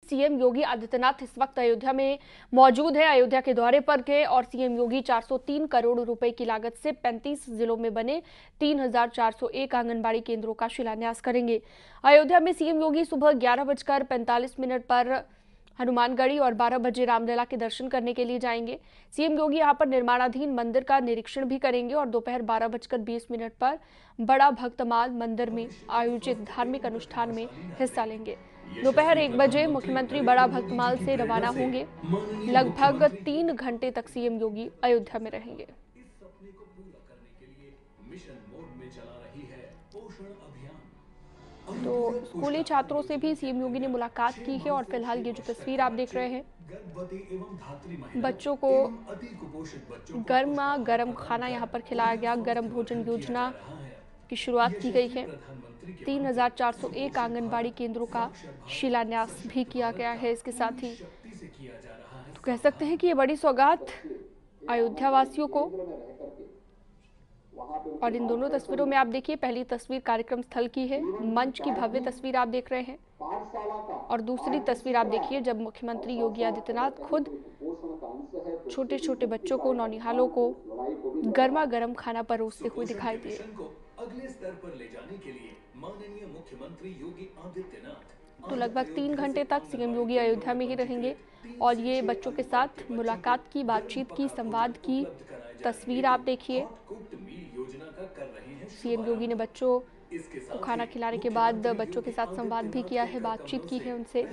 CM Yogi Adityanath इस वक्त अयोध्या में मौजूद है। अयोध्या के दौरे पर थे और सीएम योगी 403 करोड़ रुपए की लागत से 35 जिलों में बने 3401 आंगनबाड़ी केंद्रों का शिलान्यास करेंगे। अयोध्या में सीएम योगी सुबह 11:45 पर हनुमानगढ़ी और 12 बजे रामलला के दर्शन करने के लिए जाएंगे। सीएम योगी यहां पर निर्माणाधीन मंदिर का निरीक्षण भी करेंगे और दोपहर 12:20 पर बड़ा भक्तमाल मंदिर में आयोजित धार्मिक अनुष्ठान में हिस्सा लेंगे। दोपहर 1 बजे मुख्यमंत्री बड़ा भक्तमाल से रवाना होंगे। लगभग 3 घंटे तक सीएम योगी अयोध्या में रहेंगे। तो स्कूली छात्रों से भी सीएम योगी ने मुलाकात की है और फिलहाल ये जो तस्वीर आप देख रहे हैं, बच्चों को गर्मा गर्म खाना यहाँ पर खिलाया गया। गर्म भोजन योजना की शुरुआत की गई है। 3401 आंगनबाड़ी केंद्रों का शिलान्यास भी किया गया है। इसके साथ ही तो कह सकते हैं कि ये बड़ी सौगात अयोध्या वासियों को। और इन दोनों तस्वीरों में आप देखिए, पहली तस्वीर कार्यक्रम स्थल की है, मंच की भव्य तस्वीर आप देख रहे हैं, और दूसरी तस्वीर आप देखिए जब मुख्यमंत्री योगी आदित्यनाथ खुद छोटे छोटे बच्चों को, नौनिहालों को गर्मा गर्म खाना परोसते हुए दिखाई दिए। अगले स्तर पर ले जाने के लिए माननीय मुख्यमंत्री योगी आदित्यनाथ तो लगभग 3 घंटे तक सीएम योगी अयोध्या में ही रहेंगे और ये बच्चों के साथ मुलाकात की, बातचीत की, संवाद की तस्वीर आप देखिए। सीएम योगी ने बच्चों को खाना खिलाने के बाद बच्चों के साथ संवाद भी किया है, बातचीत की है उनसे,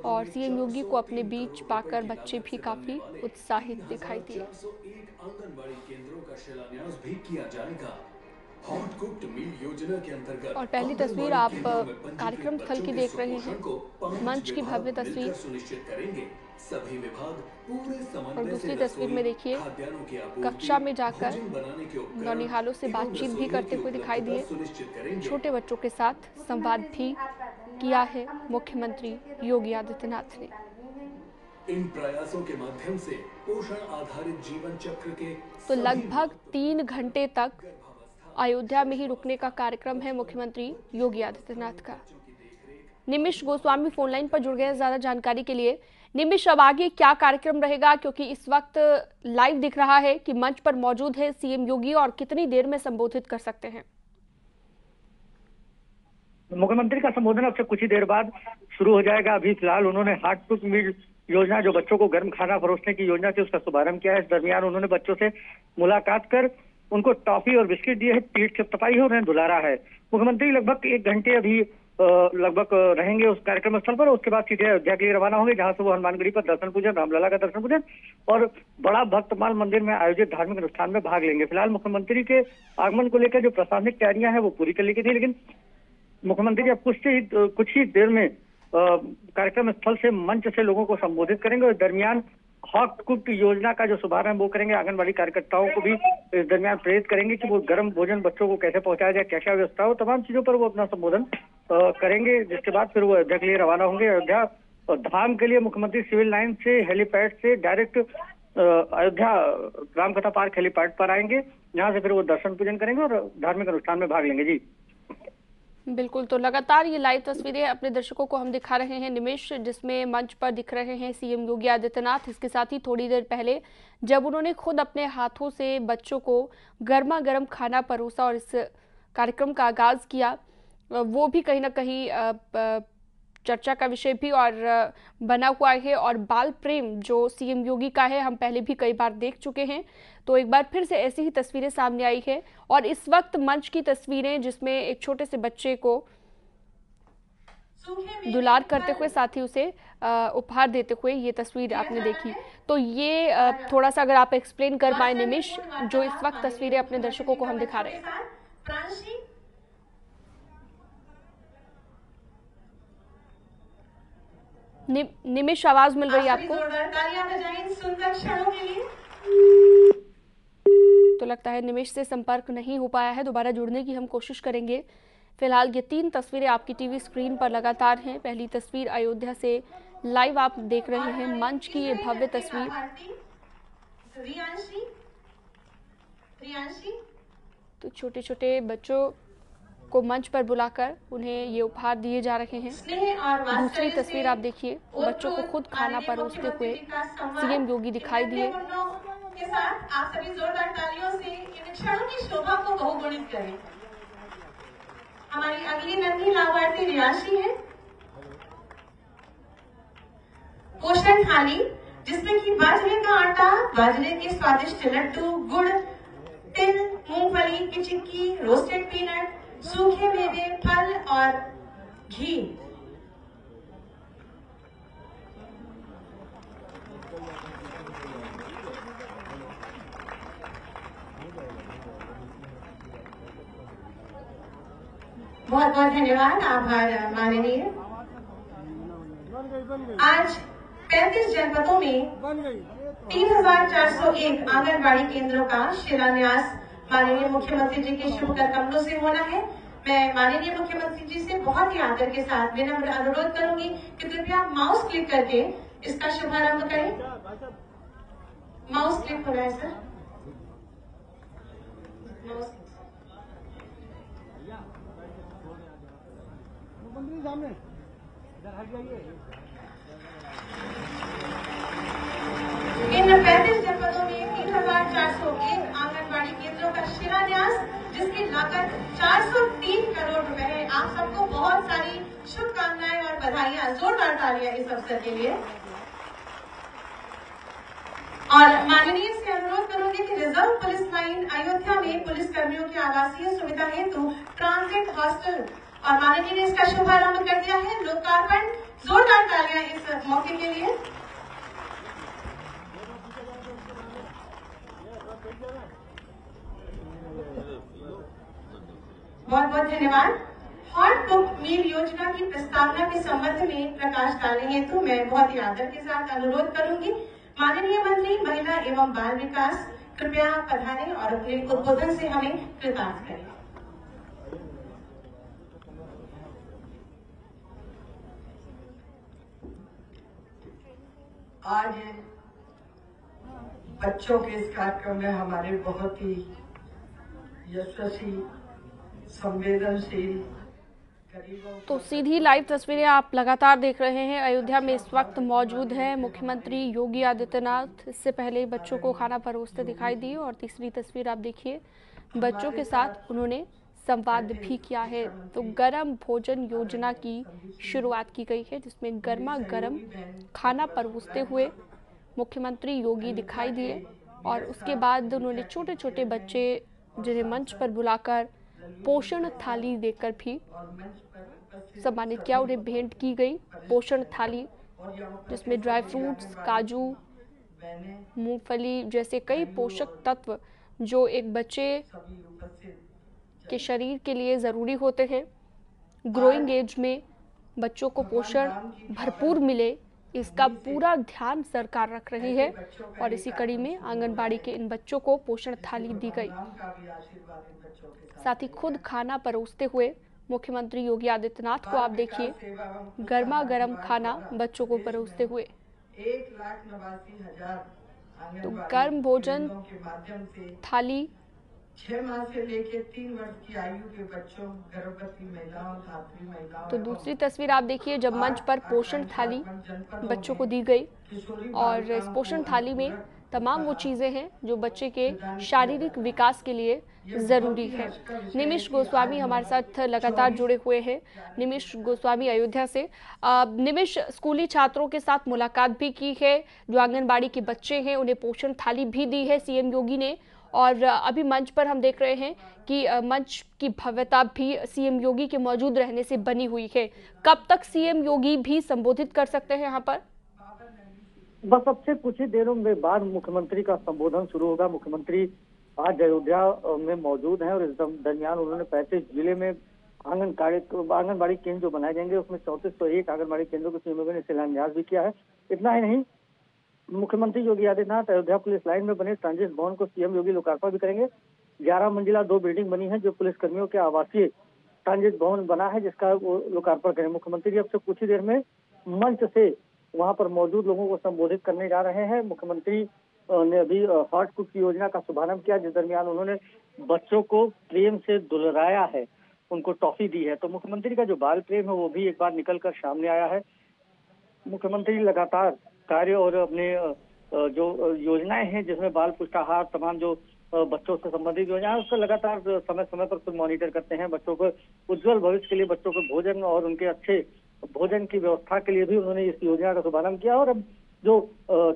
और सीएम योगी को अपने बीच पाकर बच्चे भी काफी उत्साहित दिखाई दिए। आंगनबाड़ी केंद्रों का शिलान्यास भी किया जाएगा। हॉट कुक्ड मील योजना के अंतर्गत और पहली तस्वीर आप कार्यक्रम स्थल की देख रहे हैं, मंच की भव्य तस्वीर। सुनिश्चित करेंगे सभी विभाग पूरे समन्वय से। और दूसरी तस्वीर में देखिए, कक्षा में जाकर नौनिहालों से बातचीत भी करते हुए दिखाई दिए, छोटे बच्चों के साथ संवाद भी किया है मुख्यमंत्री योगी आदित्यनाथ ने। इन प्रयासों के माध्यम से पोषण आधारित जीवन चक्र के तो लगभग 3 घंटे तक अयोध्या में ही रुकने का कार्यक्रम है मुख्यमंत्री योगी आदित्यनाथ का। निमिष गोस्वामी फोनलाइन पर जुड़ गए ज्यादा जानकारी के लिए। निमिष, अब आगे क्या कार्यक्रम रहेगा, क्योंकि इस वक्त लाइव दिख रहा है कि मंच पर मौजूद है सीएम योगी, और कितनी देर में संबोधित कर सकते हैं? मुख्यमंत्री का संबोधन अब से कुछ ही देर बाद शुरू हो जाएगा। अभी फिलहाल उन्होंने हॉट कुक्ड मील योजना, जो बच्चों को गर्म खाना परोसने की योजना थी, उसका शुभारंभ किया है। इस दरमियान उन्होंने बच्चों से मुलाकात कर उनको टॉफी और बिस्किट दिए है, पीठ थपथपाई है, उन्हें दुलारा है। मुख्यमंत्री लगभग 1 घंटे अभी लगभग रहेंगे उस कार्यक्रम स्थल पर। उसके बाद सीधे अयोध्या के लिए रवाना होंगे, जहां से वो हनुमानगढ़ी पर दर्शन पूजन, रामलला का दर्शन पूजन और बड़ा भक्तमाल मंदिर में आयोजित धार्मिक अनुष्ठान में भाग लेंगे। फिलहाल मुख्यमंत्री के आगमन को लेकर जो प्रशासनिक तैयारियां हैं वो पूरी कर ली गई थी, लेकिन मुख्यमंत्री अब कुछ ही देर में कार्यक्रम स्थल से, मंच से लोगों को संबोधित करेंगे और दरमियान हॉट कुक्ड योजना का जो शुभारंभ वो करेंगे। आंगनबाड़ी कार्यकर्ताओं को भी इस दरमियान प्रेरित करेंगे कि वो गर्म भोजन बच्चों को कैसे पहुंचाया जाए, क्या क्या व्यवस्था हो, तमाम चीजों पर वो अपना संबोधन करेंगे। जिसके बाद फिर वो अयोध्या के लिए रवाना होंगे। अयोध्या धाम के लिए मुख्यमंत्री सिविल लाइन से, हेलीपैड से डायरेक्ट अयोध्या रामकथा पार्क हेलीपैड पर आएंगे, जहाँ से फिर वो दर्शन पूजन करेंगे और धार्मिक अनुष्ठान में भाग लेंगे। जी बिल्कुल, तो लगातार ये लाइव तस्वीरें अपने दर्शकों को हम दिखा रहे हैं निमिष, जिसमें मंच पर दिख रहे हैं सीएम योगी आदित्यनाथ। इसके साथ ही थोड़ी देर पहले जब उन्होंने खुद अपने हाथों से बच्चों को गर्मा गर्म खाना परोसा और इस कार्यक्रम का आगाज किया, वो भी कहीं ना कहीं चर्चा का विषय भी और बना हुआ है। और बाल प्रेम जो सीएम योगी का है, हम पहले भी कई बार देख चुके हैं, तो एक बार फिर से ऐसी ही तस्वीरें सामने आई है। और इस वक्त मंच की तस्वीरें, जिसमें एक छोटे से बच्चे को दुलार करते हुए, साथ ही उसे उपहार देते हुए ये तस्वीर आपने देखी। तो ये थोड़ा सा अगर आप एक्सप्लेन कर पाए निमिष, जो इस वक्त तस्वीरें अपने दर्शकों को हम दिखा रहे हैं। निमिष, आवाज मिल रही है आपको? तो लगता है निमिष से संपर्क नहीं हो पाया है, दोबारा जुड़ने की हम कोशिश करेंगे। फिलहाल ये 3 तस्वीरें आपकी टीवी स्क्रीन पर लगातार हैं। पहली तस्वीर अयोध्या से लाइव आप देख रहे हैं, मंच की ये भव्य तस्वीर। तो छोटे छोटे बच्चों को मंच पर बुलाकर उन्हें ये उपहार दिए जा रहे हैं। दूसरी तस्वीर आप देखिए, बच्चों को खुद खाना परोसते हुए सीएम योगी दिखाई दिए। के साथ आप सभी जोरदार तालियों से इन क्षणों की शोभा को बहुगुणित करें। हमारी अगली नन्ही लाभार्थी रियाशी है। पोषण थाली, जिसमें कि बाजरे का आटा, बाजरे के स्वादिष्ट लड्डू, गुड़, तिल, मूंगफली की चिक्की, रोस्टेड पीनट, सूखे मेवे, फल और घी। बहुत बहुत धन्यवाद, आभार माननीय। आज 35 जनपदों में 3401 आंगनबाड़ी केंद्रों का शिलान्यास माननीय मुख्यमंत्री जी के शुभ कर कमलों से होना है। मैं माननीय मुख्यमंत्री जी से बहुत ही आदर के साथ विनम्र अनुरोध करूंगी कि कृपया माउस क्लिक करके इसका शुभारंभ करें। माउस क्लिक हो रहा है सर। माउस सामने इन 35 जनपदों में 3401 आंगनबाड़ी केंद्रों का शिलान्यास, जिसकी लागत 403 करोड़ रुपए है। आप सबको बहुत सारी शुभकामनाएं और बधाइयां, जोरदार तालियां इस अवसर के लिए। और माननीय से अनुरोध करूंगी कि रिजर्व पुलिस लाइन अयोध्या में पुलिस कर्मियों की आवासीय सुविधा हेतु ट्रांजिट हॉस्टल, और माननीय ने इसका शुभारंभ कर दिया है। लोकार्पण, जोरदार तालियां इस मौके के लिए। बहुत बहुत धन्यवाद। हॉट कुक मील योजना की प्रस्तावना के संबंध में प्रकाश डालने हेतु मैं बहुत ही आदर के साथ अनुरोध करूंगी। माननीय मंत्री महिला एवं बाल विकास कृपया पधारें और अपने उद्बोधन से हमें कृतार्थ करें। आज बच्चों के इस कार्यक्रम में हमारे बहुत ही यशस्वी, संवेदनशील गरीबों। तो सीधी लाइव तस्वीरें आप लगातार देख रहे हैं। अयोध्या में इस वक्त मौजूद हैं मुख्यमंत्री योगी आदित्यनाथ। इससे पहले बच्चों को खाना परोसते दिखाई दिए। और तीसरी तस्वीर आप देखिए, बच्चों के साथ उन्होंने संवाद भी किया है। तो गर्म भोजन योजना की शुरुआत की गई है, जिसमें गर्मा गर्म खाना परोसते हुए मुख्यमंत्री योगी दिखाई दिए। और उसके बाद उन्होंने छोटे छोटे बच्चे जिन्हें मंच पर बुलाकर पोषण थाली देकर भी सम्मानित किया। उन्हें भेंट की गई पोषण थाली, जिसमें ड्राई फ्रूट्स, काजू, मूंगफली जैसे कई पोषक तत्व जो एक बच्चे के शरीर के लिए ज़रूरी होते हैं। ग्रोइंग एज में बच्चों को पोषण भरपूर मिले, इसका पूरा ध्यान सरकार रख रही है। और इसी कड़ी में आंगनबाड़ी के इन बच्चों को पोषण थाली दी गई। साथ ही खुद खाना परोसते हुए मुख्यमंत्री योगी आदित्यनाथ को आप देखिए, गर्मा गर्म खाना बच्चों को परोसते हुए। 1,89,000 तो गर्म भोजन थाली 6 माह से लेकर 3 वर्ष की आयु के बच्चों, गर्भवती महिलाओं, धात्री महिलाओं। तो दूसरी तस्वीर आप देखिए, जब मंच पर पोषण थाली बच्चों को दी गई। और इस पोषण थाली में तमाम वो चीज़ें हैं जो बच्चे के शारीरिक विकास के लिए ज़रूरी है। निमिष गोस्वामी हमारे साथ लगातार जुड़े हुए हैं। निमिष गोस्वामी अयोध्या से। निमिष, स्कूली छात्रों के साथ मुलाकात भी की है, जो आंगनबाड़ी के बच्चे हैं उन्हें पोषण थाली भी दी है सीएम योगी ने। और अभी मंच पर हम देख रहे हैं कि मंच की भव्यता भी सीएम योगी के मौजूद रहने से बनी हुई है। कब तक सीएम योगी भी संबोधित कर सकते हैं यहाँ पर? बस अब से कुछ ही देरों में बाद मुख्यमंत्री का संबोधन शुरू होगा। मुख्यमंत्री आज अयोध्या में मौजूद हैं और इस दरमियान उन्होंने 35 जिले में आंगनबाड़ी केंद्र जो बनाए जाएंगे, उसमें 3401 आंगनबाड़ी केंद्रों को सीएम योगी ने शिलान्यास भी किया है। इतना ही नहीं, मुख्यमंत्री योगी आदित्यनाथ अयोध्या पुलिस लाइन में बने ट्रांजिट भवन को सीएम योगी लोकार्पण भी करेंगे। 11 मंजिला 2 बिल्डिंग बनी है, जो पुलिस कर्मियों के आवासीय ट्रांजिट भवन बना है, जिसका वो लोकार्पण करेंगे। मुख्यमंत्री अब से कुछ ही देर में मंच से वहां पर मौजूद लोगों को संबोधित करने जा रहे हैं। मुख्यमंत्री ने अभी हॉट कुक योजना का शुभारंभ किया, जिस दरमियान उन्होंने बच्चों को प्रेम से दुलराया है। उनको टॉफी दी है। तो मुख्यमंत्री का जो बाल प्रेम है वो भी एक बार निकल कर सामने आया है। मुख्यमंत्री लगातार कार्य और अपने जो योजनाएं हैं जिसमें बाल पुष्टाहार, तमाम जो बच्चों से संबंधित योजना है उसका लगातार समय समय पर खुद मॉनिटर करते हैं। बच्चों को उज्जवल भविष्य के लिए बच्चों को भोजन और उनके अच्छे भोजन की व्यवस्था के लिए भी उन्होंने इस योजना का शुभारंभ किया। और अब जो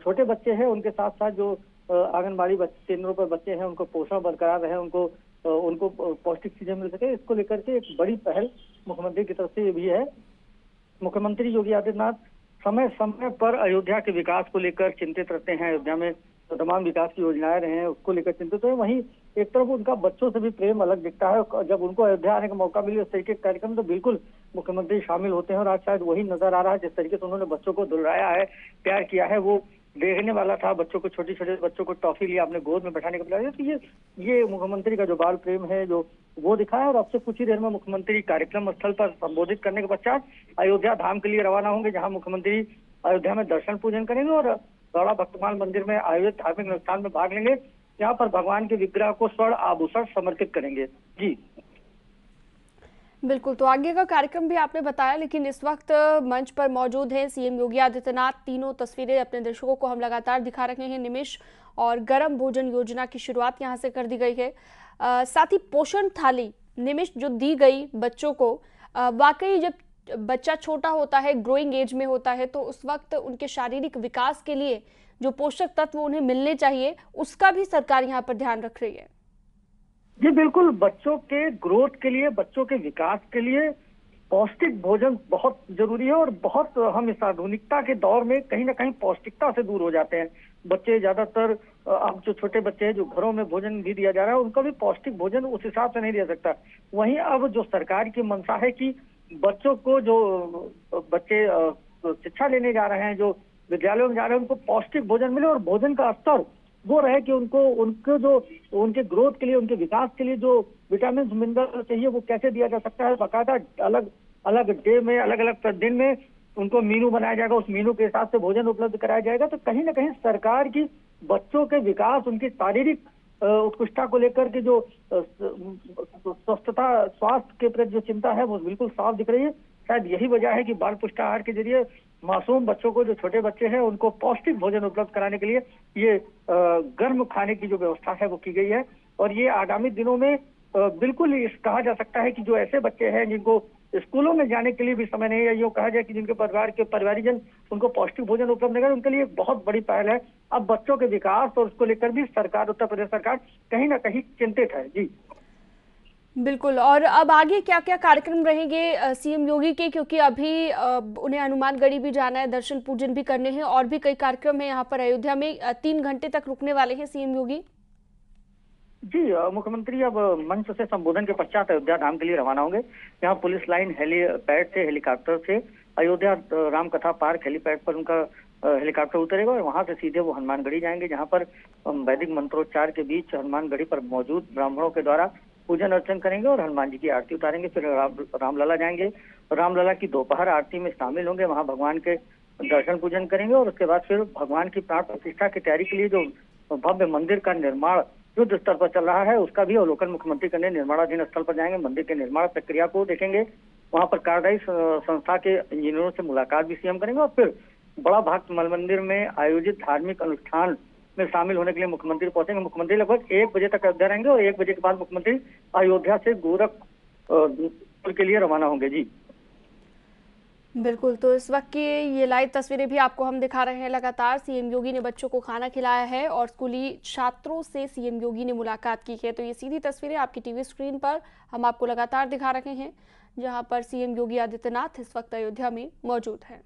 छोटे बच्चे हैं उनके साथ साथ जो आंगनबाड़ी केंद्रों पर बच्चे हैं उनको पोषण बरकरार रहे, उनको पौष्टिक चीजें मिल सके, इसको लेकर के एक बड़ी पहल मुख्यमंत्री की तरफ से ये भी है। मुख्यमंत्री योगी आदित्यनाथ समय समय पर अयोध्या के विकास को लेकर चिंतित रहते हैं। अयोध्या में तो तमाम विकास की योजनाएं रहे हैं उसको लेकर चिंतित है। वहीं एक तरफ उनका बच्चों से भी प्रेम अलग दिखता है। जब उनको अयोध्या आने का मौका मिले उस तरीके के कार्यक्रम तो बिल्कुल मुख्यमंत्री शामिल होते हैं। और आज शायद वही नजर आ रहा है, जिस तरीके से उन्होंने बच्चों को दुलाया है, प्यार किया है, वो देखने वाला था। बच्चों को, छोटे छोटे बच्चों को टॉफी लिया, अपने गोद में बैठाने का प्रयास। तो ये मुख्यमंत्री का जो बाल प्रेम है जो वो दिखा है। और अब से कुछ ही देर में मुख्यमंत्री कार्यक्रम स्थल पर संबोधित करने के पश्चात अयोध्या धाम के लिए रवाना होंगे, जहां मुख्यमंत्री अयोध्या में दर्शन पूजन करेंगे और गौड़ा भक्तमाल मंदिर में आयोजित धार्मिक अनुष्ठान में भाग लेंगे, यहाँ पर भगवान के विग्रह को स्वर्ण आभूषण समर्पित करेंगे। जी बिल्कुल, तो आगे का कार्यक्रम भी आपने बताया, लेकिन इस वक्त मंच पर मौजूद हैं सीएम योगी आदित्यनाथ। तीनों तस्वीरें अपने दर्शकों को हम लगातार दिखा रहे हैं। निमिष और गर्म भोजन योजना की शुरुआत यहां से कर दी गई है। साथ ही पोषण थाली निमिष जो दी गई बच्चों को, वाकई जब बच्चा छोटा होता है, ग्रोइंग एज में होता है, तो उस वक्त उनके शारीरिक विकास के लिए जो पोषक तत्व उन्हें मिलने चाहिए उसका भी सरकार यहाँ पर ध्यान रख रही है। जी बिल्कुल, बच्चों के ग्रोथ के लिए, बच्चों के विकास के लिए पौष्टिक भोजन बहुत जरूरी है। और बहुत हम इस आधुनिकता के दौर में कहीं ना कहीं पौष्टिकता से दूर हो जाते हैं। बच्चे ज्यादातर, अब जो छोटे बच्चे हैं जो घरों में भोजन भी दिया जा रहा है उनका भी पौष्टिक भोजन उस हिसाब से नहीं दिया सकता। वहीं अब जो सरकार की मंशा है कि बच्चों को, जो बच्चे शिक्षा लेने जा रहे हैं, जो विद्यालयों में जा रहे हैं, उनको पौष्टिक भोजन मिले और भोजन का स्तर वो रहे कि उनको जो उनके ग्रोथ के लिए, उनके विकास के लिए जो विटामिन मिनरल चाहिए वो कैसे दिया जा सकता है। बाकायदा अलग अलग डे में, अलग अलग दिन में उनको मीनू बनाया जाएगा, उस मीनू के हिसाब से भोजन उपलब्ध कराया जाएगा। तो कहीं ना कहीं सरकार की बच्चों के विकास, उनकी शारीरिक उत्कृष्टता को लेकर के जो स्वस्थता, स्वास्थ्य के प्रति जो चिंता है वो बिल्कुल साफ दिख रही है। शायद यही वजह है कि बाल पुष्टाहार के जरिए मासूम बच्चों को, जो छोटे बच्चे हैं, उनको पौष्टिक भोजन उपलब्ध कराने के लिए ये गर्म खाने की जो व्यवस्था है वो की गई है। और ये आगामी दिनों में बिल्कुल कहा जा सकता है कि जो ऐसे बच्चे हैं जिनको स्कूलों में जाने के लिए भी समय नहीं है, यूँ कहा जाए कि जिनके परिवार के परिवारीजन उनको पौष्टिक भोजन उपलब्ध नहीं कर, उनके लिए एक बहुत बड़ी पहल है। अब बच्चों के विकास और उसको लेकर भी सरकार, उत्तर प्रदेश सरकार कहीं ना कहीं चिंतित है। जी बिल्कुल, और अब आगे क्या क्या कार्यक्रम रहेंगे सीएम योगी के, क्योंकि अभी उन्हें हनुमानगढ़ी भी जाना है, दर्शन पूजन भी करने हैं और भी कई कार्यक्रम है यहाँ पर अयोध्या में। 3 घंटे तक रुकने वाले हैं सीएम योगी। जी मुख्यमंत्री अब मंच से संबोधन के पश्चात अयोध्या धाम के लिए रवाना होंगे। यहाँ पुलिस लाइन हेलीपैड से, हेलीकॉप्टर से अयोध्या रामकथा पार्क हेलीपैड पर उनका हेलीकॉप्टर उतरेगा और वहां से सीधे वो हनुमानगढ़ी जाएंगे, जहां पर वैदिक मंत्रोच्चार के बीच हनुमानगढ़ी पर मौजूद ब्राह्मणों के द्वारा पूजन अर्चन करेंगे और हनुमान जी की आरती उतारेंगे। फिर रामलला जाएंगे, रामलला की दोपहर आरती में शामिल होंगे, वहां भगवान के दर्शन पूजन करेंगे और उसके बाद फिर भगवान की प्राण प्रतिष्ठा की तैयारी के लिए जो भव्य मंदिर का निर्माण युद्ध स्तर पर चल रहा है उसका भी अवलोकन मुख्यमंत्री करने निर्माणाधीन स्थल पर जाएंगे। मंदिर के निर्माण प्रक्रिया को देखेंगे, वहां पर कार्यदायी संस्था के इंजीनियरों से मुलाकात भी सीएम करेंगे और फिर बड़ा भक्त मल मंदिर में आयोजित धार्मिक अनुष्ठान में शामिल होने के लिए मुख्यमंत्री पहुंचेंगे। मुख्यमंत्री लगभग 1 बजे तक अयोध्या रहेंगे और 1 बजे के बाद मुख्यमंत्री अयोध्या से गोरखपुर के लिए रवाना होंगे। जी बिल्कुल, तो इस वक्त की ये लाइव तस्वीरें भी आपको हम दिखा रहे हैं। लगातार सीएम योगी ने बच्चों को खाना खिलाया है और स्कूली छात्रों से सीएम योगी ने मुलाकात की है। तो ये सीधी तस्वीरें आपकी टीवी स्क्रीन पर हम आपको लगातार दिखा रहे हैं, जहां पर सीएम योगी आदित्यनाथ इस वक्त अयोध्या में मौजूद हैं।